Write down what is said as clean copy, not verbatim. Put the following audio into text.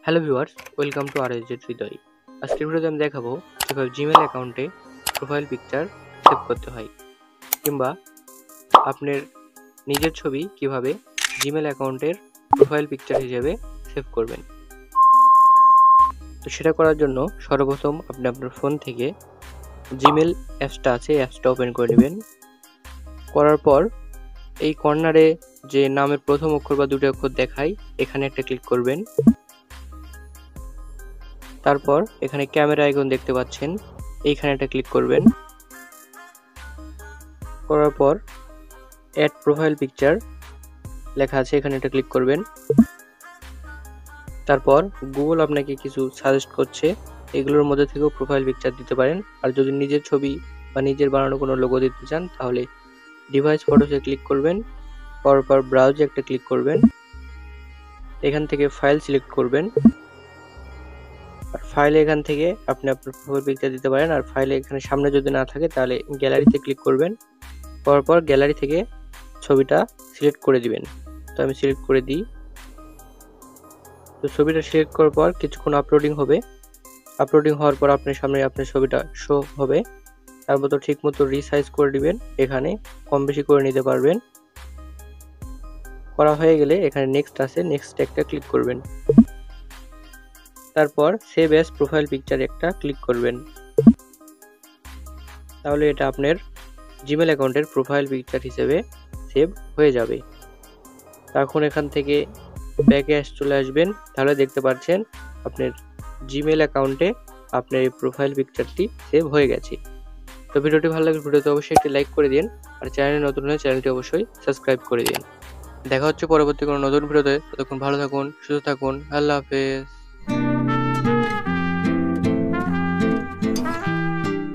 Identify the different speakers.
Speaker 1: Hello viewers, welcome to RSZ হৃদয়। আজকের ভিডিওতে আমি দেখাবো কিভাবে জিমেল অ্যাকাউন্টে প্রোফাইল পিকচার সেভ করতে হয়, কিংবা আপনার নিজের ছবি কিভাবে জিমেল অ্যাকাউন্টের প্রোফাইল পিকচার হিসেবে সেভ করবেন। তো সেটা করার জন্য সর্বপ্রথম আপনি আপনার ফোন থেকে জিমেল অ্যাপসটা আছে, অ্যাপসটা ওপেন করে নেবেন। করার পর এই কর্নারে যে নামের প্রথম অক্ষর বা দুটি অক্ষর দেখায়, এখানে একটা ক্লিক করবেন। তারপর এখানে ক্যামেরা আইকন দেখতে পাচ্ছেন, এইখানে একটা ক্লিক করবেন। করার পর অ্যাড প্রোফাইল পিকচার লেখা আছে, এখানে একটা ক্লিক করবেন। তারপর গুগল আপনাকে কিছু সাজেস্ট করছে, এগুলোর মধ্যে থেকেও প্রোফাইল পিকচার দিতে পারেন। আর যদি নিজের ছবি বা নিজের বানানো কোনো লোগো দিতে চান, তাহলে ডিভাইস ফটোসে ক্লিক করবেন। পরপর ব্রাউজে একটা ক্লিক করবেন, এখান থেকে ফাইল সিলেক্ট করবেন। আর ফাইলে এখান থেকে আপনি আপনার প্রোফাইল পিকচার দিতে পারেন। আর ফাইলে এখানে সামনে যদি না থাকে, তাহলে গ্যালারিতে ক্লিক করবেন। পরপর গ্যালারি থেকে ছবিটা সিলেক্ট করে দিবেন। তো আমি সিলেক্ট করে দিই। তো ছবিটা সিলেক্ট করার পর কিছুক্ষণ আপলোডিং হবে। আপলোডিং হওয়ার পর আপনার সামনে আপনার ছবিটা শো হবে। তারপর তো ঠিক মতো রিসাইজ করে দিবেন, এখানে কম বেশি করে নিতে পারবেন। করা হয়ে গেলে এখানে নেক্সট আছে, নেক্সট একটা ক্লিক করবেন। তারপর সেভ অ্যাজ প্রোফাইল পিকচার একটা ক্লিক করবেন। তাহলে এটা আপনার জিমেল অ্যাকাউন্টের প্রোফাইল পিকচার হিসেবে সেভ হয়ে যাবে। এখন এখান থেকে ব্যাকে চলে আসবেন, তাহলে দেখতে পাচ্ছেন আপনার জিমেল অ্যাকাউন্টে আপনার এই প্রোফাইল পিকচারটি সেভ হয়ে গেছে। তো ভিডিওটি ভালো লাগলে ভিডিওতে অবশ্যই একটি লাইক করে দিন, আর চ্যানেলে নতুন হলে চ্যানেলটি অবশ্যই সাবস্ক্রাইব করে দিন। দেখা হচ্ছে পরবর্তী কোনো নতুন ভিডিওতে। ততক্ষণ ভালো থাকুন, সুস্থ থাকুন, আল্লাহ হাফেজ।